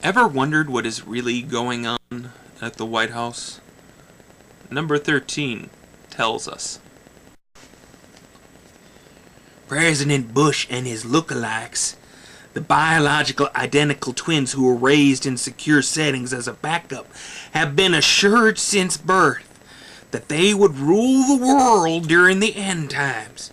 Ever wondered what is really going on at the White House? Number 13 tells us. President Bush and his lookalikes, the biological identical twins who were raised in secure settings as a backup, have been assured since birth that they would rule the world during the end times.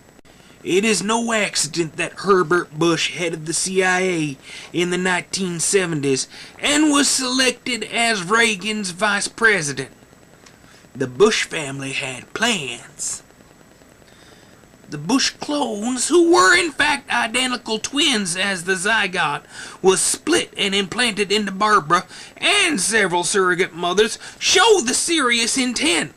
It is no accident that Herbert Bush headed the CIA in the 1970s and was selected as Reagan's vice president. The Bush family had plans. The Bush clones, who were in fact identical twins as the zygote, was split and implanted into Barbara, and several surrogate mothers showed the serious intent.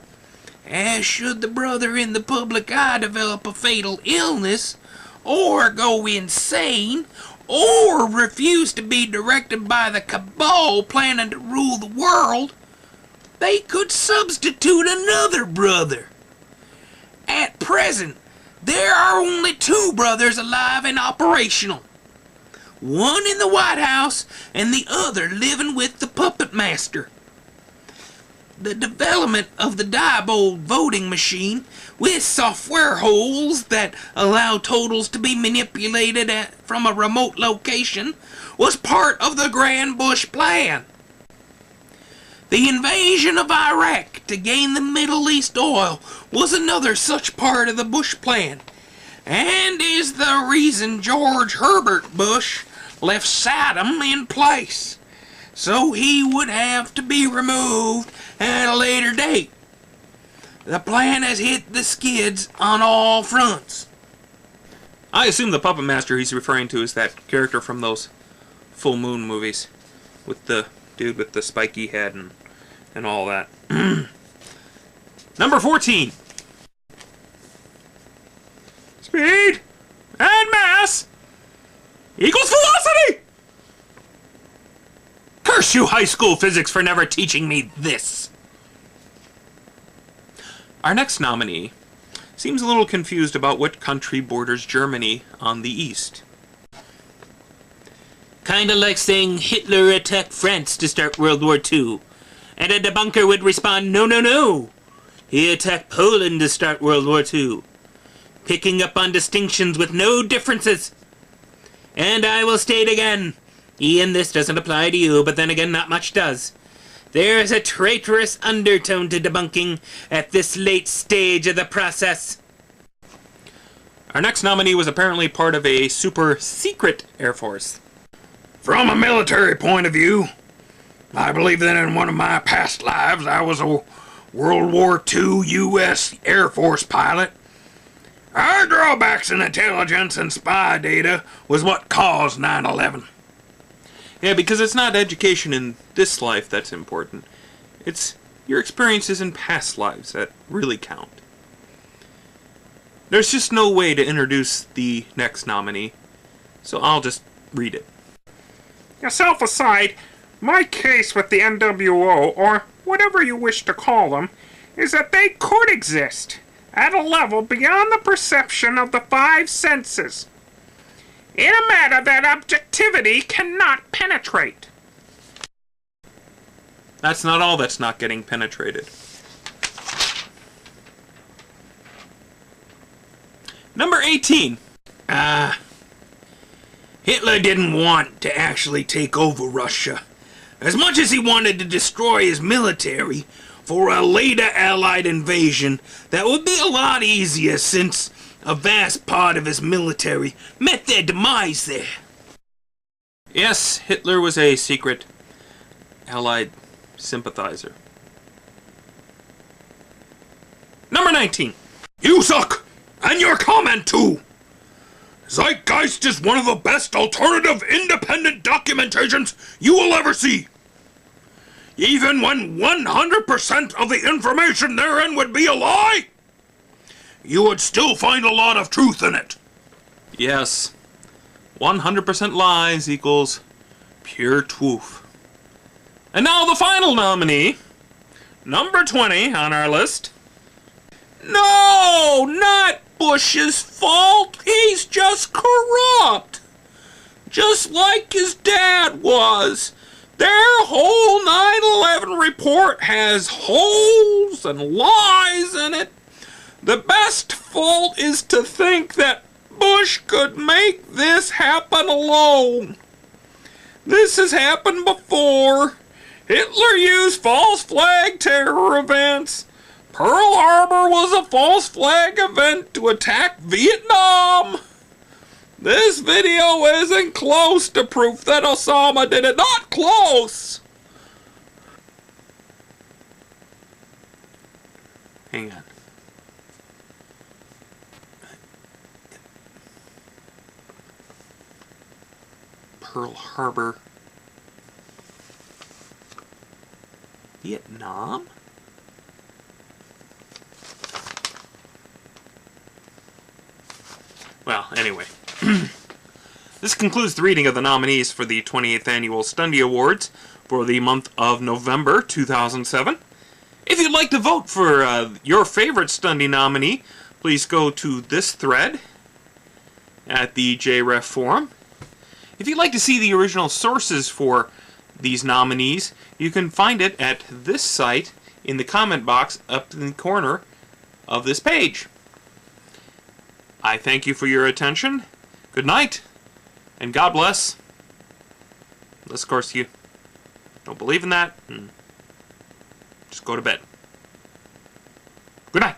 As should the brother in the public eye develop a fatal illness, or go insane, or refuse to be directed by the cabal planning to rule the world, they could substitute another brother. At present, there are only two brothers alive and operational. One in the White House and the other living with the puppet master. The development of the Diebold voting machine with software holes that allow totals to be manipulated from a remote location was part of the Grand Bush plan. The invasion of Iraq to gain the Middle East oil was another such part of the Bush plan, and is the reason George Herbert Bush left Saddam in place, so he would have to be removed at a later date. The plan has hit the skids on all fronts. I assume the puppet master he's referring to is that character from those full moon movies with the dude with the spiky head and all that. Number 14. Speed and mass equals velocity! Curse you, high school physics, for never teaching me this. Our next nominee seems a little confused about what country borders Germany on the east. Kinda like saying Hitler attacked France to start World War II, and a debunker would respond, no, no, no. He attacked Poland to start World War II, picking up on distinctions with no differences. And I will state again, Ian, this doesn't apply to you, but then again, not much does. There is a traitorous undertone to debunking at this late stage of the process. Our next nominee was apparently part of a super secret Air Force. From a military point of view, I believe that in one of my past lives I was a World War II U.S. Air Force pilot. Our drawbacks in intelligence and spy data was what caused 9/11. Yeah, because it's not education in this life that's important. It's your experiences in past lives that really count. There's just no way to introduce the next nominee, so I'll just read it. Yourself aside, my case with the NWO, or whatever you wish to call them, is that they could exist at a level beyond the perception of the five senses, in a matter that objectivity cannot penetrate. That's not all that's not getting penetrated. Number 18. Hitler didn't want to actually take over Russia, as much as he wanted to destroy his military for a later Allied invasion that would be a lot easier since a vast part of his military met their demise there. Yes, Hitler was a secret Allied sympathizer. Number 19. You suck! And your comment too! Zeitgeist is one of the best alternative independent documentations you will ever see. Even when 100% of the information therein would be a lie, you would still find a lot of truth in it. Yes, 100% lies equals pure truth. And now the final nominee, number 20 on our list. No, not Bush's fault. He's just corrupt. Just like his dad was. Their whole 9/11 report has holes and lies in it. The best fault is to think that Bush could make this happen alone. This has happened before. Hitler used false flag terror events. Pearl Harbor was a false flag event to attack Vietnam. This video isn't close to proof that Osama did it. Not close! Hang on. Pearl Harbor. Vietnam? Well, anyway. This concludes the reading of the nominees for the 28th Annual Stundie Awards for the month of November 2007. If you'd like to vote for your favorite Stundie nominee, please go to this thread at the JREF forum. If you'd like to see the original sources for these nominees, you can find it at this site in the comment box up in the corner of this page. I thank you for your attention. Good night, and God bless. Unless, of course, you don't believe in that, just go to bed. Good night.